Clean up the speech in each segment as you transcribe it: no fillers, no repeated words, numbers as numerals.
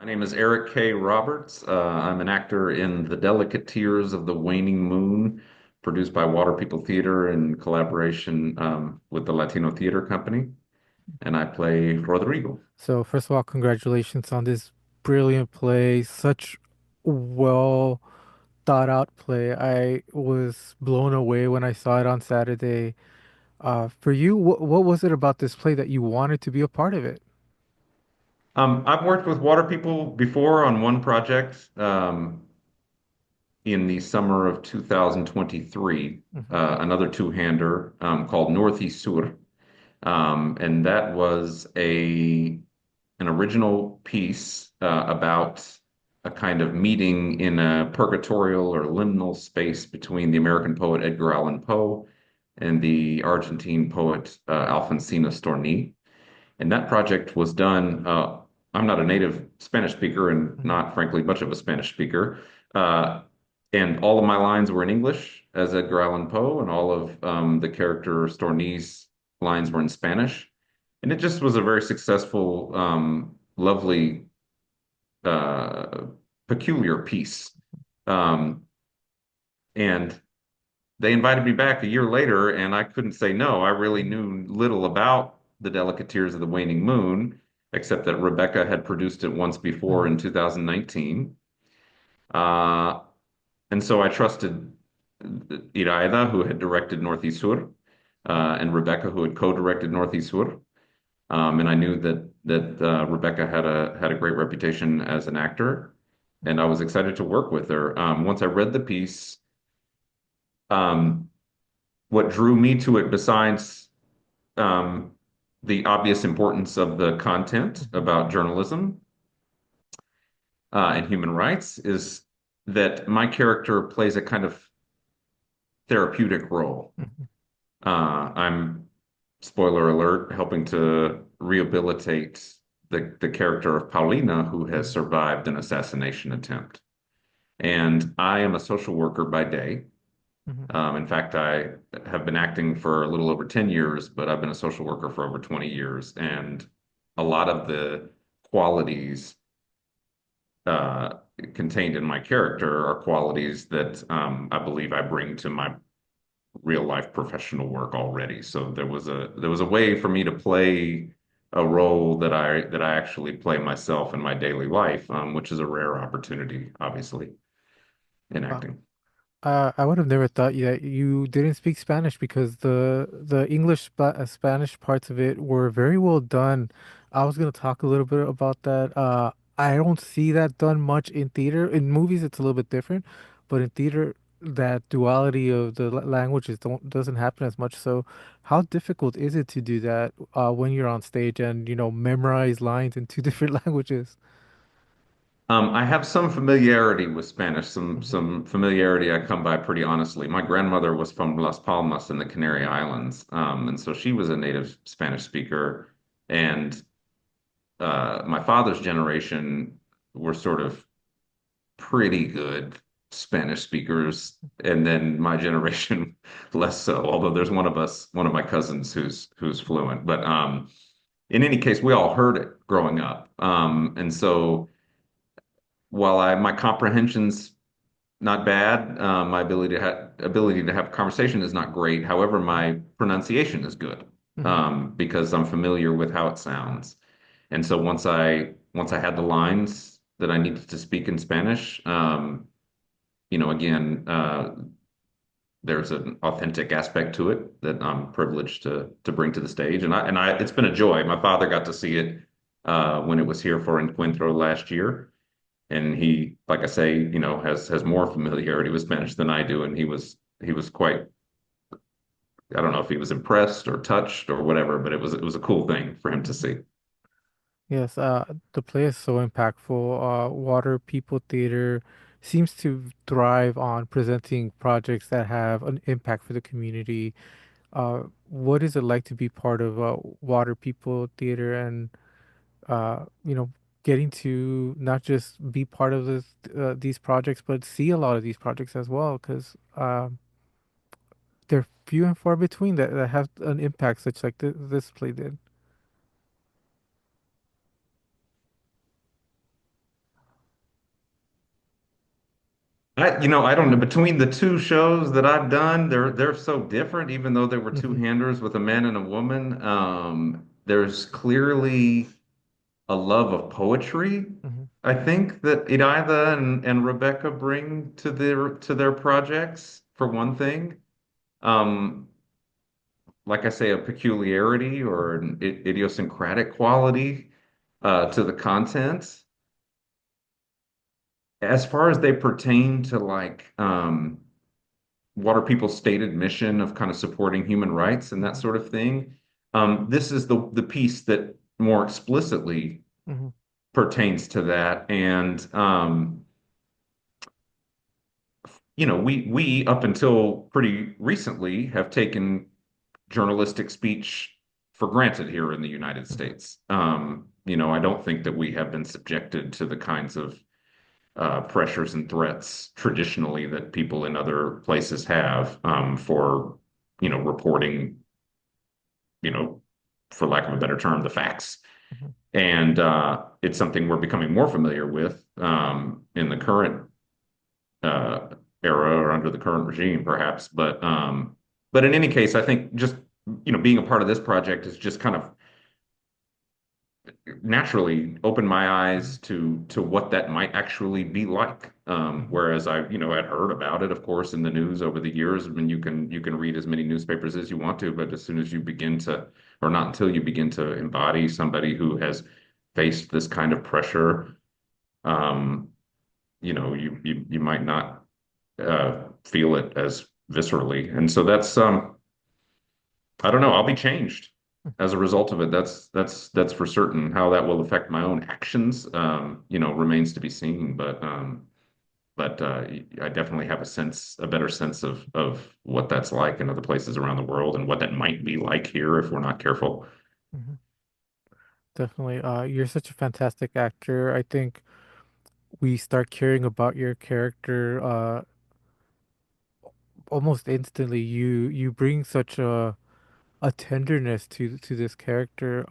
My name is Eric K. Roberts. I'm an actor in The Delicate Tears of the Waning Moon, produced by Water People Theater in collaboration with the Latino Theater Company, and I play Rodrigo. So first of all, congratulations on this brilliant play. Such well thought out play. I was blown away when I saw it on Saturday. For you, what was it about this play that you wanted to be a part of it? I've worked with Water People before on one project in the summer of 2023, Hmm. another two-hander called Northeast Sur. And that was an original piece about a kind of meeting in a purgatorial or liminal space between the American poet Edgar Allan Poe and the Argentine poet Alfonsina Storni. And that project was done. I'm not a native Spanish speaker and Hmm. not, frankly, much of a Spanish speaker. Uh, and all of my lines were in English as Edgar Allan Poe, and all of the character Storni's lines were in Spanish. And it just was a very successful, lovely, uh, peculiar piece. Um, and they invited me back a year later, and I couldn't say no. I really Hmm. knew little about The Delicate Tears of the Waning Moon, except that Rebecca had produced it once before Hmm. in 2019. Uh, and so I trusted Iraida, who had directed Northeast Sur, and Rebecca, who had co-directed Northeast Sur. And I knew that Rebecca had a great reputation as an actor, and I was excited to work with her. Once I read the piece, um, what drew me to it, besides um, the obvious importance of the content Hmm. about journalism and human rights, is that my character plays a kind of therapeutic role. Hmm. I'm, spoiler alert, helping to rehabilitate the character of Paulina, who has Hmm. survived an assassination attempt. And I am a social worker by day. Hmm. In fact, I have been acting for a little over 10 years, but I've been a social worker for over 20 years. And a lot of the qualities uh, contained in my character are qualities that I believe I bring to my real life professional work already. So there was a way for me to play a role that I actually play myself in my daily life, which is a rare opportunity, obviously, in acting. I would have never thought that you didn't speak Spanish because the English Spanish parts of it were very well done. I was gonna talk a little bit about that. I don't see that done much in theater. In movies, it's a little bit different, but in theater, that duality of the languages doesn't happen as much. So, how difficult is it to do that when you're on stage and memorize lines in two different languages? I have some familiarity with Spanish, some Hmm. some familiarity I come by pretty honestly. My grandmother was from Las Palmas in the Canary Islands, and so she was a native Spanish speaker. And my father's generation were sort of pretty good Spanish speakers, and then my generation less so. Although there's one of my cousins who's fluent. But in any case, we all heard it growing up, and so while I my comprehension's not bad, my ability to have conversation is not great. However, my pronunciation is good Hmm. because I'm familiar with how it sounds. And so once I had the lines that I needed to speak in Spanish, again, there's an authentic aspect to it that I'm privileged to bring to the stage, and it's been a joy. My father got to see it when it was here for Encuentro last year, and he, like I say, has more familiarity with Spanish than I do, and he was quite. I don't know if he was impressed or touched or whatever, but it was a cool thing for him to see. Yes, the play is so impactful. Water People Theater seems to thrive on presenting projects that have an impact for the community. What is it like to be part of Water People Theater and uh, you know, getting to not just be part of these projects, but see a lot of these projects as well, because they're few and far between that have an impact such like this play did. I don't know. Between the two shows that I've done, they're so different, even though they were Hmm. two-handers with a man and a woman. There's clearly a love of poetry, Hmm. I think, that Idaida and Rebecca bring to their projects, for one thing. Um, like I say, a peculiarity or an idiosyncratic quality to the content. As far as they pertain to like what are people's stated mission of kind of supporting human rights and that Hmm. sort of thing, this is the piece that more explicitly Hmm. pertains to that. And we up until pretty recently have taken journalistic speech for granted here in the United Hmm. States. I don't think that we have been subjected to the kinds of pressures and threats traditionally that people in other places have for, reporting, you know, for lack of a better term, the facts. Hmm. And it's something we're becoming more familiar with in the current uh, era or under the current regime, perhaps. But in any case, I think just being a part of this project is just kind of naturally opened my eyes to what that might actually be like. Hmm. Whereas I, had heard about it, of course, in the news over the years. I mean, you can read as many newspapers as you want to, but as soon as you begin to, or not until you begin to embody somebody who has faced this kind of pressure, um, you might not feel it as viscerally. And so I don't know. I'll be changed as a result of it. That's for certain. How that will affect my own actions, remains to be seen. But I definitely have a better sense of what that's like in other places around the world and what that might be like here if we're not careful. Hmm. Definitely. You're such a fantastic actor. I think we start caring about your character almost instantly. You bring such a tenderness to this character.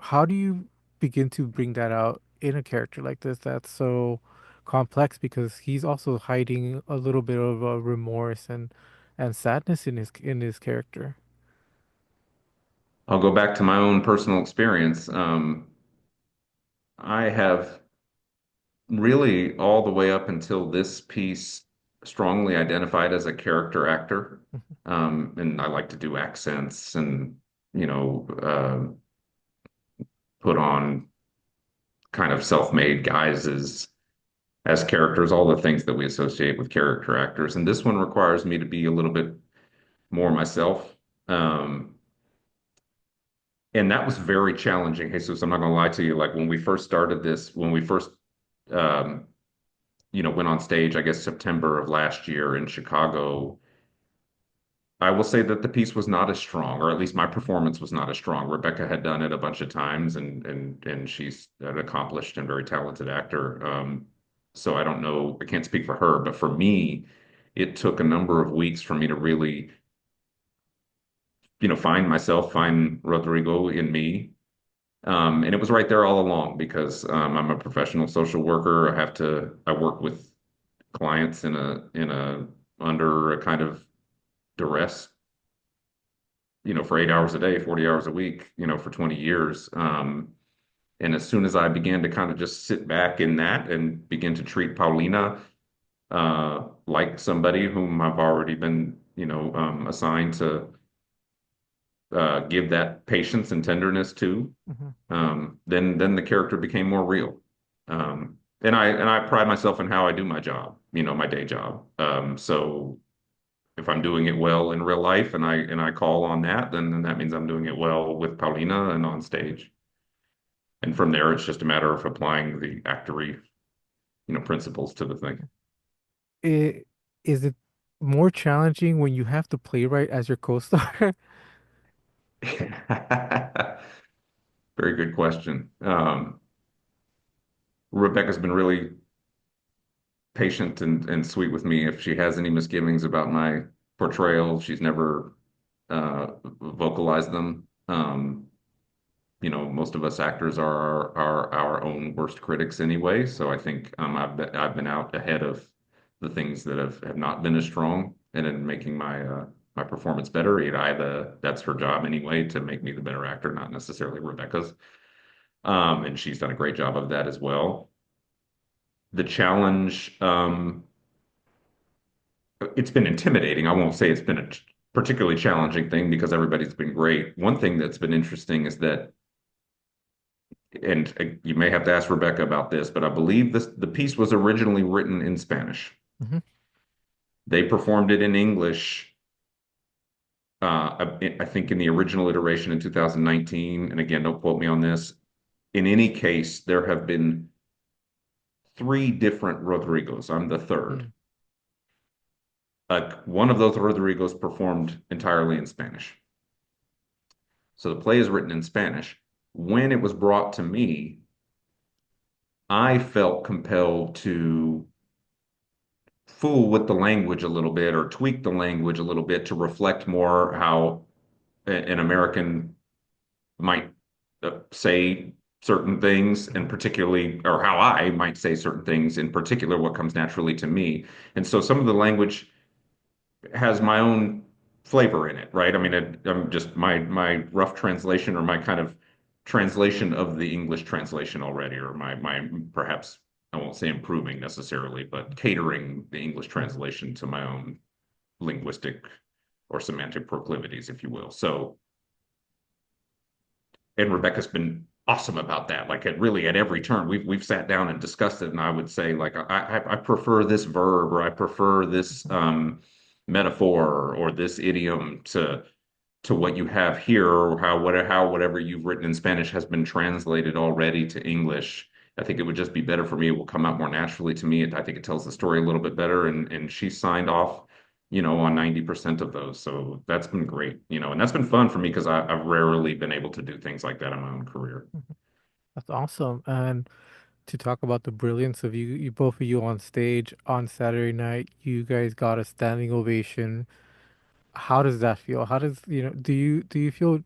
How do you begin to bring that out in a character like this that's so complex because he's also hiding a little bit of remorse and sadness in his character. I'll go back to my own personal experience. I have really all the way up until this piece strongly identified as a character actor. And I like to do accents and, you know, uh, put on kind of self-made guises as characters, all the things that we associate with character actors. And this one requires me to be a little bit more myself. Um, and that was very challenging. Jesus, I'm not going to lie to you. Like when we first started this, when we first um, went on stage, I guess September of last year in Chicago, I will say that the piece was not as strong, or at least my performance was not as strong. Rebecca had done it a bunch of times, and she's an accomplished and very talented actor. So I don't know, I can't speak for her, but for me, it took a number of weeks for me to really, find myself, Mhm. find Rodrigo in me. And it was right there all along because I'm a professional social worker. I work with clients under a kind of duress, for 8 hours a day, 40 hours a week, for 20 years. And as soon as I began to kind of just sit back in that and begin to treat Paulina like somebody whom I've already been, assigned to give that patience and tenderness to, Mhm. then the character became more real. And I pride myself in how I do my job, my day job. So if I'm doing it well in real life and I call on that, then that means I'm doing it well with Paulina and on stage. And from there, it's just a matter of applying the actory, principles to the thing. It, is it more challenging when you have the playwright as your co-star? Very good question. Rebecca's been really patient and sweet with me. If she has any misgivings about my portrayal, she's never vocalized them. Most of us actors are our own worst critics anyway. So I think I've been out ahead of the things that have not been as strong and in making my performance better. That's her job anyway, to make me the better actor, not necessarily Rebecca's. And she's done a great job of that as well. The challenge, it's been intimidating. I won't say it's been a particularly challenging thing because everybody's been great. One thing that's been interesting is that, and you may have to ask Rebecca about this, but I believe the piece was originally written in Spanish. Hmm. They performed it in English, I think in the original iteration in 2019. And again, don't quote me on this. In any case, there have been three different Rodrigos. I'm the third. Mm. One of those Rodrigos performed entirely in Spanish. So the play is written in Spanish. When it was brought to me, I felt compelled to fool with the language a little bit or tweak the language a little bit to reflect more how an American might say certain things, and Hmm. particularly, or how I might say certain things, in particular, what comes naturally to me. And so some of the language has my own flavor in it, right? I mean, I'm just my rough translation or my kind of translation of the English translation already, or my perhaps I won't say improving necessarily, but catering the English Hmm. translation to my own linguistic or semantic proclivities, if you will. So, and Rebecca's been awesome about that. Like at every turn, we've sat down and discussed it, and I would say like I prefer this verb, or I prefer this metaphor or this idiom to what you have here, or how whatever you've written in Spanish has been translated already to English. I think it would just be better for me. It will come out more naturally to me. I think it tells the story a little bit better, and she signed off, on 90% of those. So that's been great, and that's been fun for me because I've rarely been able to do things like that in my own career. That's awesome. And to talk about the brilliance of you both of you on stage on Saturday night, you guys got a standing ovation. How does that feel? How does, do you feel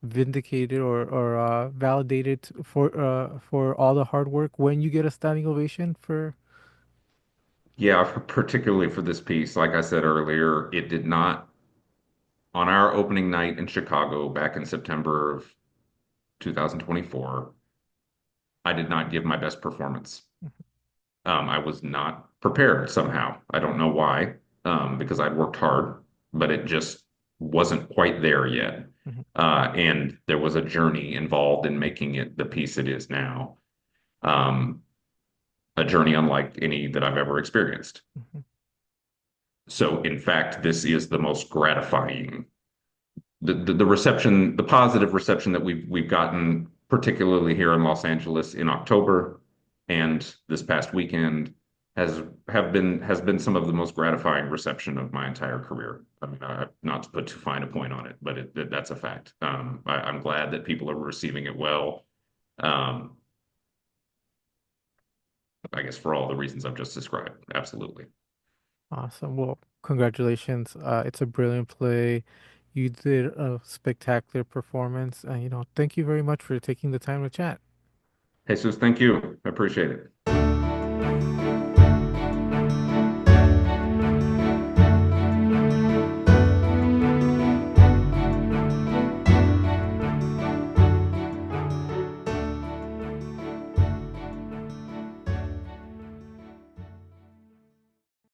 vindicated or validated for all the hard work when you get a standing ovation for? Yeah, particularly for this piece, like I said earlier, it did not, on our opening night in Chicago back in September of 2024, I did not give my best performance. I was not prepared somehow. I don't know why, because I'd worked hard, but it just wasn't quite there yet. Mhm. And there was a journey involved in making it the piece it is now. Um, a journey unlike any that I've ever experienced. Mhm. So, in fact, this is the most gratifying. The reception, the positive reception that we've gotten, particularly here in Los Angeles in October and this past weekend, has been some of the most gratifying reception of my entire career. I mean, not to put too fine a point on it, but that's a fact. I'm glad that people are receiving it well. Um, I guess for all the reasons I've just described. Absolutely. Awesome. Well, congratulations. It's a brilliant play. You did a spectacular performance. And, thank you very much for taking the time to chat. Jesus, thank you. I appreciate it.